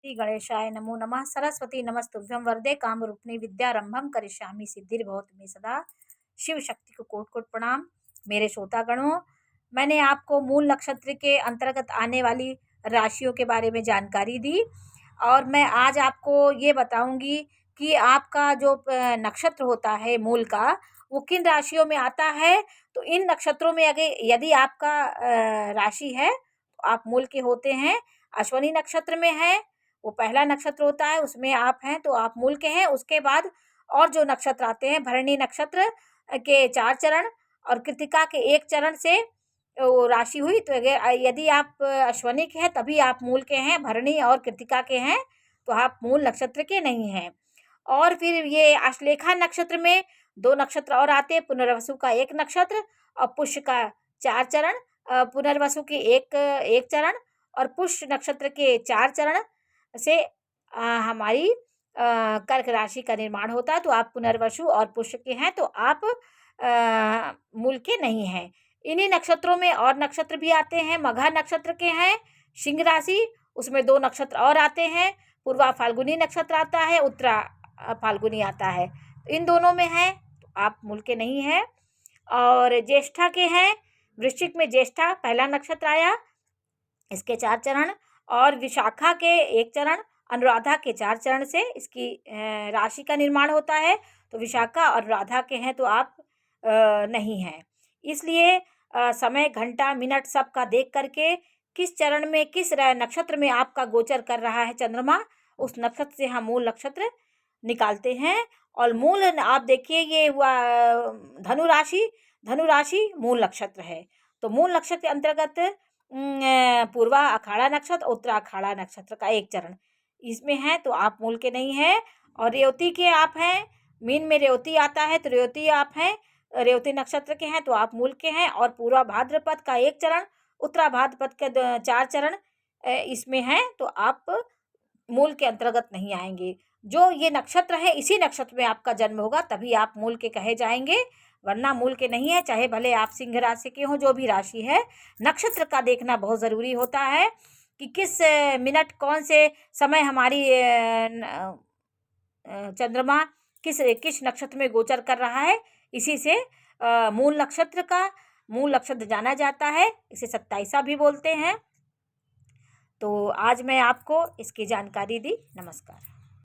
श्री गणेशाय नमो नमः। सरस्वती नमस्तुभ्यं वरदे कामरूपिणी विद्यारंभम करिष्यामि सिद्धिर्भवतु मे सदा। शिव शक्ति को कोटि कोटि प्रणाम। मेरे श्रोतागणों, मैंने आपको मूल नक्षत्र के अंतर्गत आने वाली राशियों के बारे में जानकारी दी और मैं आज आपको ये बताऊंगी कि आपका जो नक्षत्र होता है मूल का, वो किन राशियों में आता है। तो इन नक्षत्रों में अगर यदि आपका राशि है तो आप मूल के होते हैं। अश्विनी नक्षत्र में है, वो पहला नक्षत्र होता है, उसमें आप हैं तो आप मूल के हैं। उसके बाद और जो नक्षत्र आते हैं, भरणी नक्षत्र के 4 चरण और कृतिका के 1 चरण से वो राशि हुई। तो अगर यदि आप अश्विनी के हैं तभी आप मूल के हैं, भरणी और कृतिका के हैं तो आप मूल नक्षत्र के नहीं हैं। और फिर ये आश्लेषा नक्षत्र में 2 नक्षत्र और आते हैं, पुनर्वसु का 1 नक्षत्र और पुष्य का 4 चरण, पुनर्वसु के 1 चरण और पुष्य नक्षत्र के 4 चरण से हमारी कर्क राशि का निर्माण होता है। तो आप पुनर्वसु और पुष्य के हैं तो आप मूल के नहीं हैं। इन्हीं नक्षत्रों में और नक्षत्र भी आते हैं। मघा नक्षत्र के हैं सिंह राशि, उसमें 2 नक्षत्र और आते हैं। पूर्वा फाल्गुनी नक्षत्र आता है, उत्तरा फाल्गुनी आता है। तो इन दोनों में है तो आप मूल के नहीं हैं। और ज्येष्ठा के हैं, वृश्चिक में ज्येष्ठा पहला नक्षत्र आया, इसके 4 चरण और विशाखा के 1 चरण, अनुराधा के 4 चरण से इसकी राशि का निर्माण होता है। तो विशाखा और राधा के हैं तो आप नहीं हैं। इसलिए समय, घंटा, मिनट सब का देख करके किस चरण में किस नक्षत्र में आपका गोचर कर रहा है चंद्रमा, उस नक्षत्र से हम मूल नक्षत्र निकालते हैं। और मूल आप देखिए ये हुआ धनु राशि, धनु राशि मूल नक्षत्र है। तो मूल नक्षत्र के अंतर्गत पूर्वा अखाड़ा नक्षत्र, उत्तरा अखाड़ा नक्षत्र का 1 चरण इसमें है तो आप मूल के नहीं हैं। और रेवती के आप हैं, मीन में रेवती आता है तो रेवती आप हैं, रेवती नक्षत्र के हैं तो आप मूल के हैं। और पूर्वा भाद्रपद का 1 चरण, उत्तरा भाद्रपद के 4 चरण इसमें हैं तो आप मूल के अंतर्गत नहीं आएंगे। जो ये नक्षत्र है इसी नक्षत्र में आपका जन्म होगा तभी आप मूल के कहे जाएंगे, वरना मूल के नहीं है। चाहे भले आप सिंह राशि के हों, जो भी राशि है, नक्षत्र का देखना बहुत ज़रूरी होता है कि किस मिनट कौन से समय हमारी चंद्रमा किस किस नक्षत्र में गोचर कर रहा है। इसी से मूल नक्षत्र जाना जाता है। इसे 27वां भी बोलते हैं। तो आज मैं आपको इसकी जानकारी दी। नमस्कार।